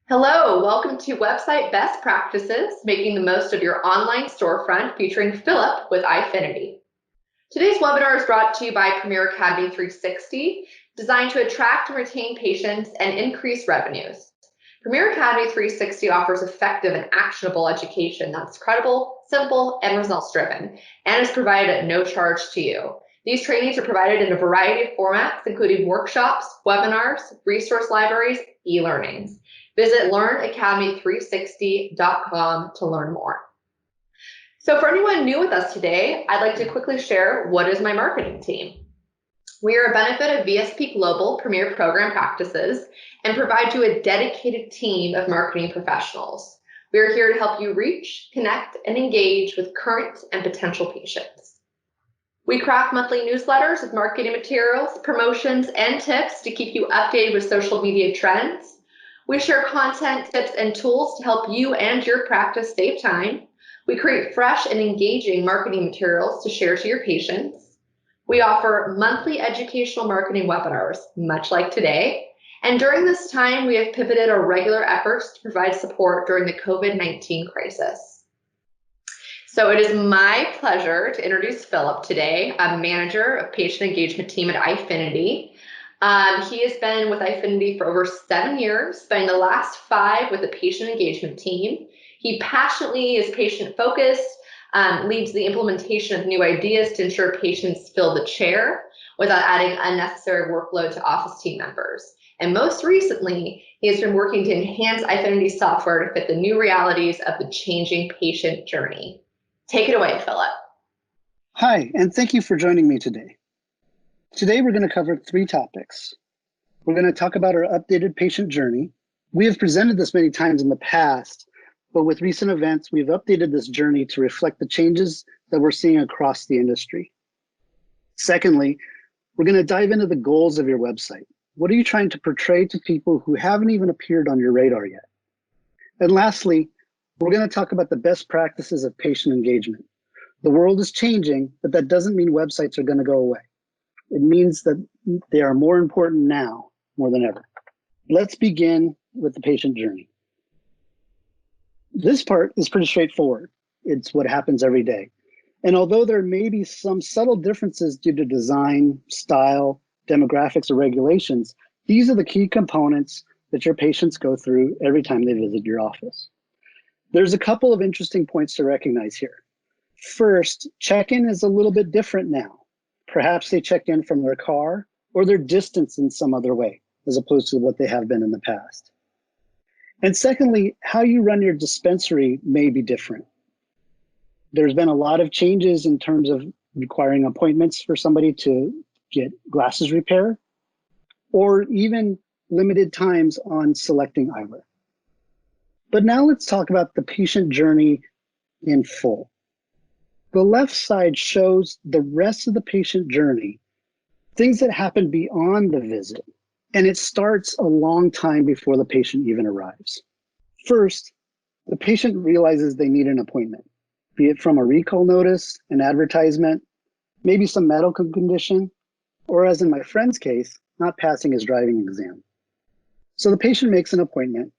Hello, welcome to Website Best Practices, making the most of your online storefront, featuring Philip with iFinity. Today's webinar is brought to you by Premier Academy 360, designed to attract and retain patients and increase revenues. Premier Academy 360 offers effective and actionable education that's credible, simple, and results-driven, and is provided at no charge to you. These trainings are provided in a variety of formats, including workshops, webinars, resource libraries, e-learnings. Visit learnacademy360.com to learn more. So for anyone new with us today, I'd like to quickly share what is my marketing team. We are a benefit of VSP Global Premier Program Practices and provide you a dedicated team of marketing professionals. We are here to help you reach, connect, and engage with current and potential patients. We craft monthly newsletters with marketing materials, promotions, and tips to keep you updated with social media trends. We share content, tips, and tools to help you and your practice save time. We create fresh and engaging marketing materials to share to your patients. We offer monthly educational marketing webinars, much like today. And during this time, we have pivoted our regular efforts to provide support during the COVID-19 crisis. So it is my pleasure to introduce Philip today, a manager of patient engagement team at iFinity. He has been with iFinity for over 7 years, spending the last 5 with the patient engagement team. He passionately is patient-focused, leads the implementation of new ideas to ensure patients fill the chair without adding unnecessary workload to office team members. And most recently, he has been working to enhance iFinity software to fit the new realities of the changing patient journey. Take it away, Philip. Hi, and thank you for joining me today. Today, we're going to cover 3 topics. We're going to talk about our updated patient journey. We have presented this many times in the past, but with recent events, we've updated this journey to reflect the changes that we're seeing across the industry. Secondly, we're going to dive into the goals of your website. What are you trying to portray to people who haven't even appeared on your radar yet? And lastly, we're going to talk about the best practices of patient engagement. The world is changing, but that doesn't mean websites are going to go away. It means that they are more important now, more than ever. Let's begin with the patient journey. This part is pretty straightforward. It's what happens every day. And although there may be some subtle differences due to design, style, demographics, or regulations, these are the key components that your patients go through every time they visit your office. There's a couple of interesting points to recognize here. First, check-in is a little bit different now. Perhaps they check in from their car or their distance in some other way, as opposed to what they have been in the past. And secondly, how you run your dispensary may be different. There's been a lot of changes in terms of requiring appointments for somebody to get glasses repair, or even limited times on selecting eyewear. But now let's talk about the patient journey in full. The left side shows the rest of the patient journey, things that happen beyond the visit, and it starts a long time before the patient even arrives. First, the patient realizes they need an appointment, be it from a recall notice, an advertisement, maybe some medical condition, or as in my friend's case, not passing his driving exam. So the patient makes an appointment,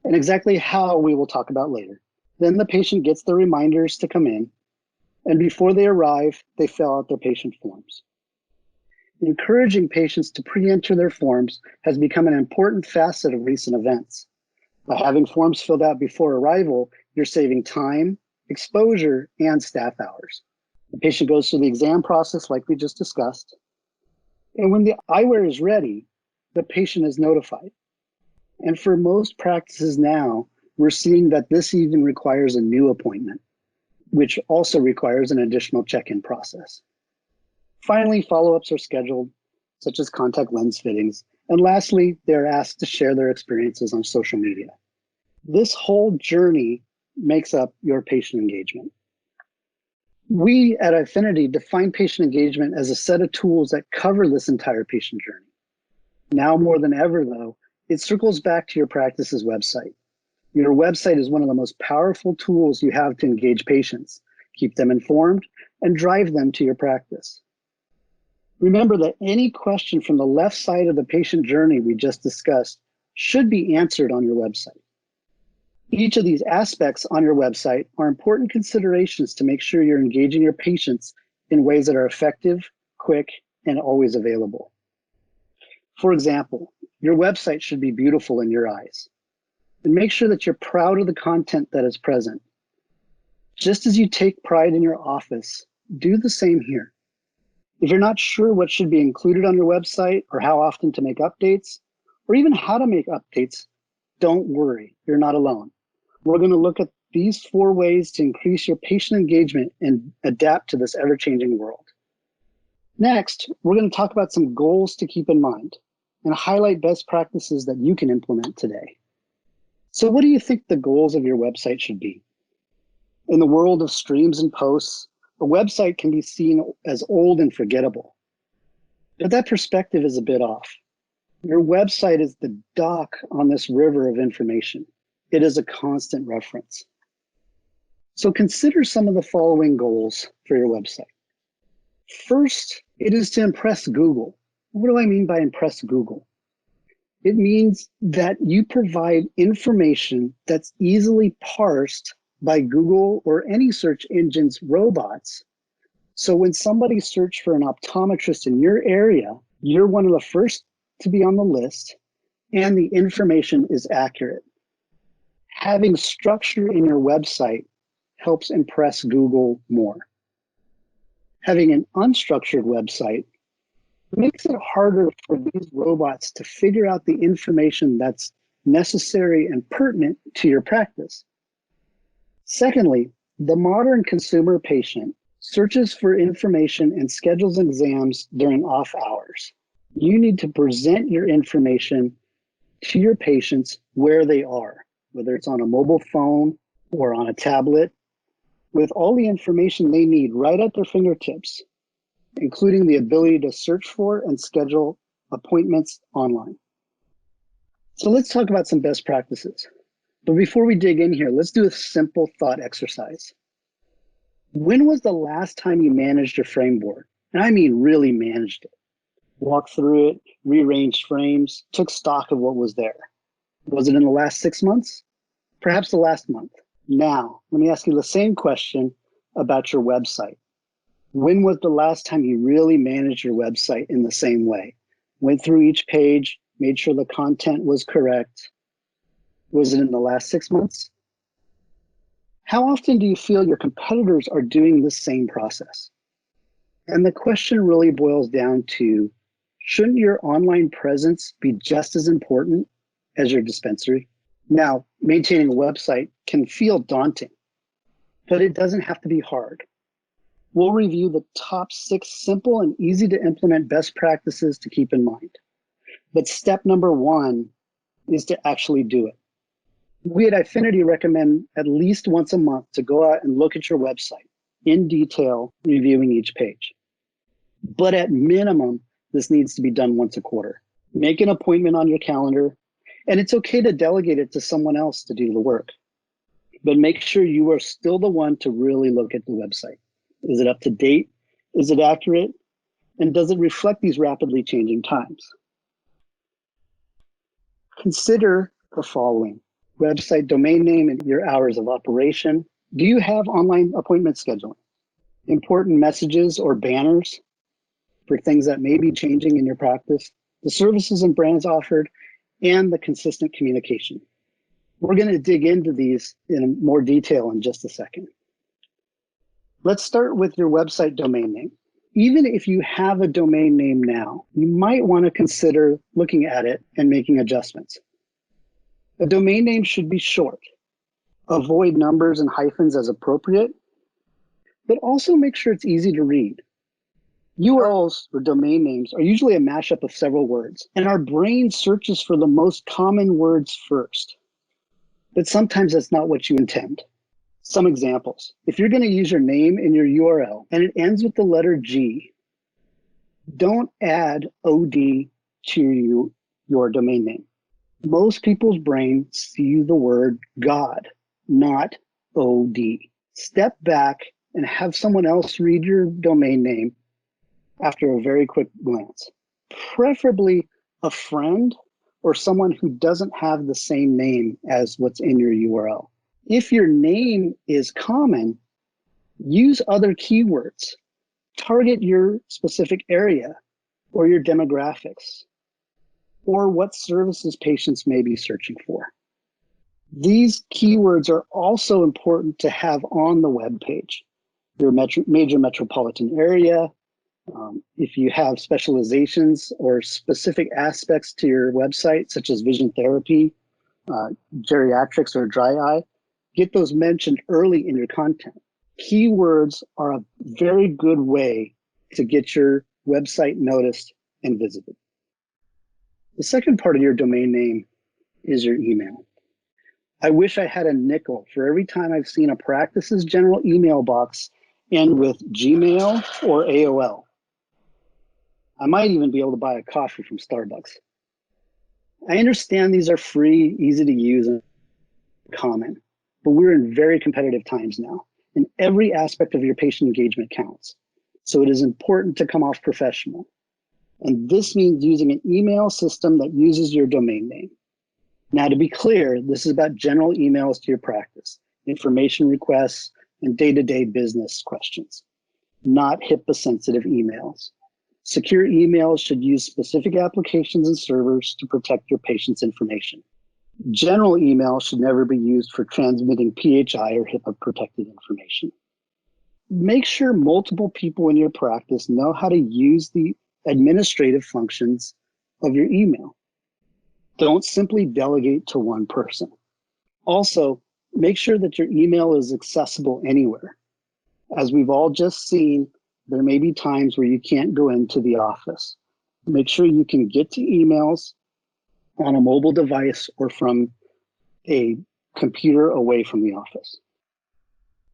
and exactly how we will talk about later. Then the patient gets the reminders to come in, and before they arrive, they fill out their patient forms. Encouraging patients to pre-enter their forms has become an important facet of recent events. By having forms filled out before arrival, you're saving time, exposure, and staff hours. The patient goes through the exam process like we just discussed. And when the eyewear is ready, the patient is notified. And for most practices now, we're seeing that this even requires a new appointment, which also requires an additional check-in process. Finally, follow-ups are scheduled, such as contact lens fittings. And lastly, they're asked to share their experiences on social media. This whole journey makes up your patient engagement. We at iFinity define patient engagement as a set of tools that cover this entire patient journey. Now more than ever, though, it circles back to your practice's website. Your website is one of the most powerful tools you have to engage patients, keep them informed, and drive them to your practice. Remember that any question from the left side of the patient journey we just discussed should be answered on your website. Each of these aspects on your website are important considerations to make sure you're engaging your patients in ways that are effective, quick, and always available. For example, your website should be beautiful in your eyes. And make sure that you're proud of the content that is present. Just as you take pride in your office, do the same here. If you're not sure what should be included on your website or how often to make updates, or even how to make updates, don't worry, you're not alone. We're going to look at these 4 ways to increase your patient engagement and adapt to this ever-changing world. Next, we're going to talk about some goals to keep in mind and highlight best practices that you can implement today. So what do you think the goals of your website should be? In the world of streams and posts, a website can be seen as old and forgettable. But that perspective is a bit off. Your website is the dock on this river of information. It is a constant reference. So consider some of the following goals for your website. First, it is to impress Google. What do I mean by impress Google? It means that you provide information that's easily parsed by Google or any search engine's robots. So when somebody searches for an optometrist in your area, you're one of the first to be on the list, and the information is accurate. Having structure in your website helps impress Google more. Having an unstructured website makes it harder for these robots to figure out the information that's necessary and pertinent to your practice. Secondly, the modern consumer patient searches for information and schedules exams during off hours. You need to present your information to your patients where they are, whether it's on a mobile phone or on a tablet, with all the information they need right at their fingertips, including the ability to search for and schedule appointments online. So let's talk about some best practices. But before we dig in here, let's do a simple thought exercise. When was the last time you managed your frame board? And I mean really managed it. Walked through it, rearranged frames, took stock of what was there. Was it in the last 6 months? Perhaps the last month. Now, let me ask you the same question about your website. When was the last time you really managed your website in the same way? Went through each page, made sure the content was correct. Was it in the last 6 months? How often do you feel your competitors are doing the same process? And the question really boils down to, shouldn't your online presence be just as important as your dispensary? Now, maintaining a website can feel daunting, but it doesn't have to be hard. We'll review the top 6 simple and easy to implement best practices to keep in mind. But step number 1 is to actually do it. We at Eyefinity recommend at least once a month to go out and look at your website in detail, reviewing each page. But at minimum, this needs to be done once a quarter. Make an appointment on your calendar, and it's okay to delegate it to someone else to do the work. But make sure you are still the one to really look at the website. Is it up to date? Is it accurate? And does it reflect these rapidly changing times? Consider the following: website domain name and your hours of operation. Do you have online appointment scheduling? Important messages or banners for things that may be changing in your practice, the services and brands offered, and the consistent communication. We're going to dig into these in more detail in just a second. Let's start with your website domain name. Even if you have a domain name now, you might want to consider looking at it and making adjustments. A domain name should be short. Avoid numbers and hyphens as appropriate, but also make sure it's easy to read. URLs or domain names are usually a mashup of several words, and our brain searches for the most common words first. But sometimes that's not what you intend. Some examples. If you're going to use your name in your URL and it ends with the letter G, don't add OD to your domain name. Most people's brains see the word God, not OD. Step back and have someone else read your domain name after a very quick glance. Preferably a friend or someone who doesn't have the same name as what's in your URL. If your name is common, use other keywords. Target your specific area or your demographics or what services patients may be searching for. These keywords are also important to have on the web page. Your major metropolitan area, if you have specializations or specific aspects to your website, such as vision therapy, geriatrics, or dry eye, get those mentioned early in your content. Keywords are a very good way to get your website noticed and visited. The second part of your domain name is your email. I wish I had a nickel for every time I've seen a practice's general email box end with Gmail or AOL. I might even be able to buy a coffee from Starbucks. I understand these are free, easy to use, and common, but we're in very competitive times now, and every aspect of your patient engagement counts. So it is important to come off professional. And this means using an email system that uses your domain name. Now, to be clear, this is about general emails to your practice, information requests, and day-to-day business questions, not HIPAA-sensitive emails. Secure emails should use specific applications and servers to protect your patient's information. General email should never be used for transmitting PHI or HIPAA-protected information. Make sure multiple people in your practice know how to use the administrative functions of your email. Don't simply delegate to one person. Also, make sure that your email is accessible anywhere. As we've all just seen, there may be times where you can't go into the office. Make sure you can get to emails on a mobile device or from a computer away from the office.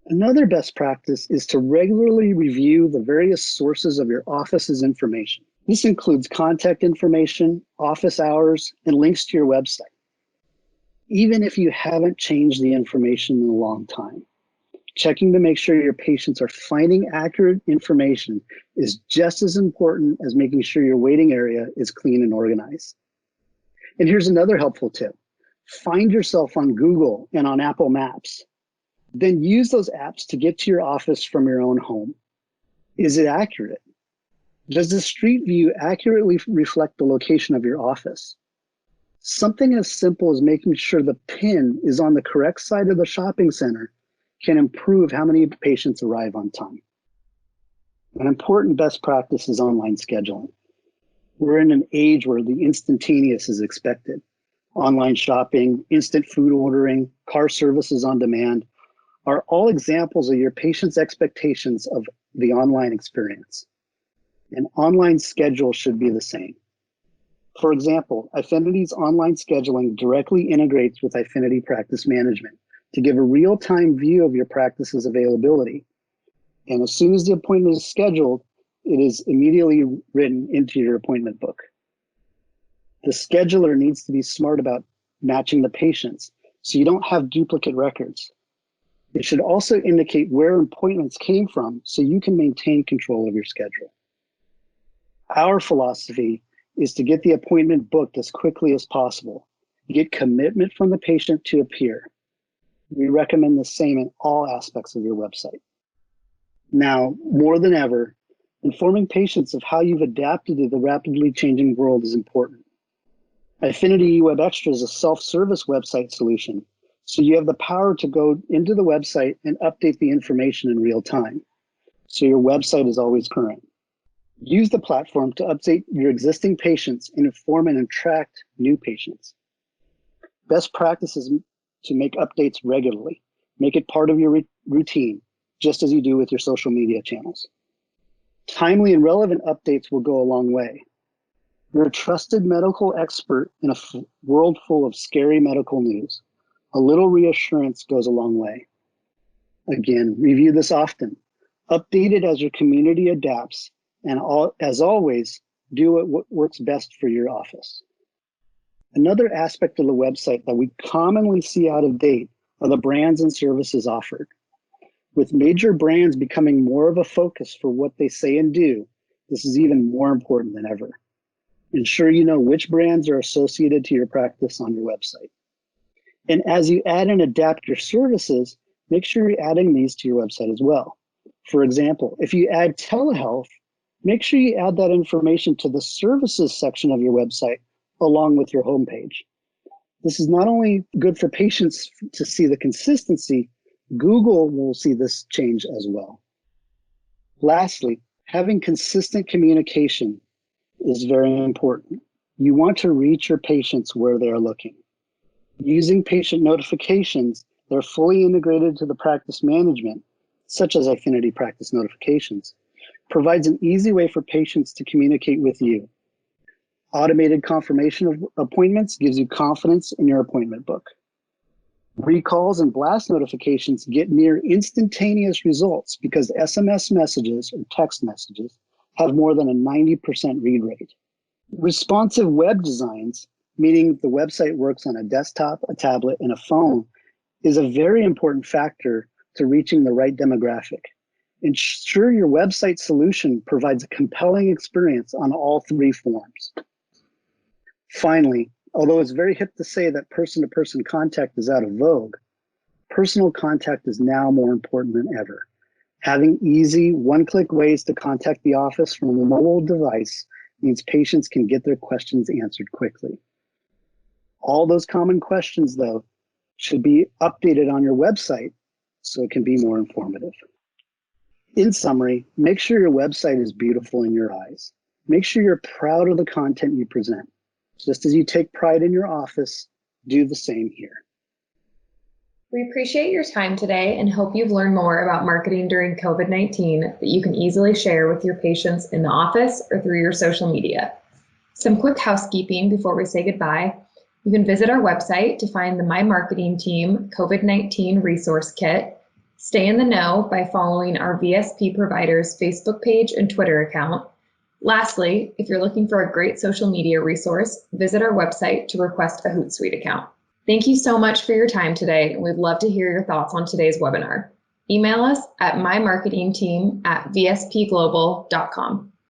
Another best practice is to regularly review the various sources of your office's information. This includes contact information, office hours, and links to your website, even if you haven't changed the information in a long time. Checking to make sure your patients are finding accurate information is just as important as making sure your waiting area is clean and organized. And here's another helpful tip. Find yourself on Google and on Apple Maps. Then use those apps to get to your office from your own home. Is it accurate? Does the street view accurately reflect the location of your office? Something as simple as making sure the pin is on the correct side of the shopping center can improve how many patients arrive on time. An important best practice is online scheduling. We're in an age where the instantaneous is expected. Online shopping, instant food ordering, car services on demand are all examples of your patient's expectations of the online experience. An online schedule should be the same. For example, Affinity's online scheduling directly integrates with Affinity Practice Management to give a real-time view of your practice's availability. And as soon as the appointment is scheduled, it is immediately written into your appointment book. The scheduler needs to be smart about matching the patients so you don't have duplicate records. It should also indicate where appointments came from so you can maintain control of your schedule. Our philosophy is to get the appointment booked as quickly as possible. Get commitment from the patient to appear. We recommend the same in all aspects of your website. Now, more than ever, informing patients of how you've adapted to the rapidly changing world is important. Affinity Web Extra is a self-service website solution, so you have the power to go into the website and update the information in real time, so your website is always current. Use the platform to update your existing patients and inform and attract new patients. Best practices to make updates regularly. Make it part of your routine, just as you do with your social media channels. Timely and relevant updates will go a long way. You're a trusted medical expert in a world full of scary medical news. A little reassurance goes a long way. Again, review this often. Update it as your community adapts, and as always, do what works best for your office. Another aspect of the website that we commonly see out of date are the brands and services offered. With major brands becoming more of a focus for what they say and do, this is even more important than ever. Ensure you know which brands are associated to your practice on your website. And as you add and adapt your services, make sure you're adding these to your website as well. For example, if you add telehealth, make sure you add that information to the services section of your website along with your homepage. This is not only good for patients to see the consistency, Google will see this change as well. Lastly, having consistent communication is very important. You want to reach your patients where they are looking. Using patient notifications, they're fully integrated to the practice management, such as Affinity Practice Notifications, provides an easy way for patients to communicate with you. Automated confirmation of appointments gives you confidence in your appointment book. Recalls and blast notifications get near instantaneous results because SMS messages or text messages have more than a 90% read rate. Responsive web designs, meaning the website works on a desktop, a tablet, and a phone, is a very important factor to reaching the right demographic. Ensure your website solution provides a compelling experience on all three forms. Finally, although it's very hip to say that person-to-person contact is out of vogue, personal contact is now more important than ever. Having easy, one-click ways to contact the office from a mobile device means patients can get their questions answered quickly. All those common questions, though, should be updated on your website so it can be more informative. In summary, make sure your website is beautiful in your eyes. Make sure you're proud of the content you present. Just as you take pride in your office, do the same here. We appreciate your time today and hope you've learned more about marketing during COVID-19 that you can easily share with your patients in the office or through your social media. Some quick housekeeping before we say goodbye. You can visit our website to find the My Marketing Team COVID-19 Resource Kit. Stay in the know by following our VSP provider's Facebook page and Twitter account. Lastly, if you're looking for a great social media resource, visit our website to request a Hootsuite account. Thank you so much for your time today, and we'd love to hear your thoughts on today's webinar. Email us at mymarketingteam@vspglobal.com.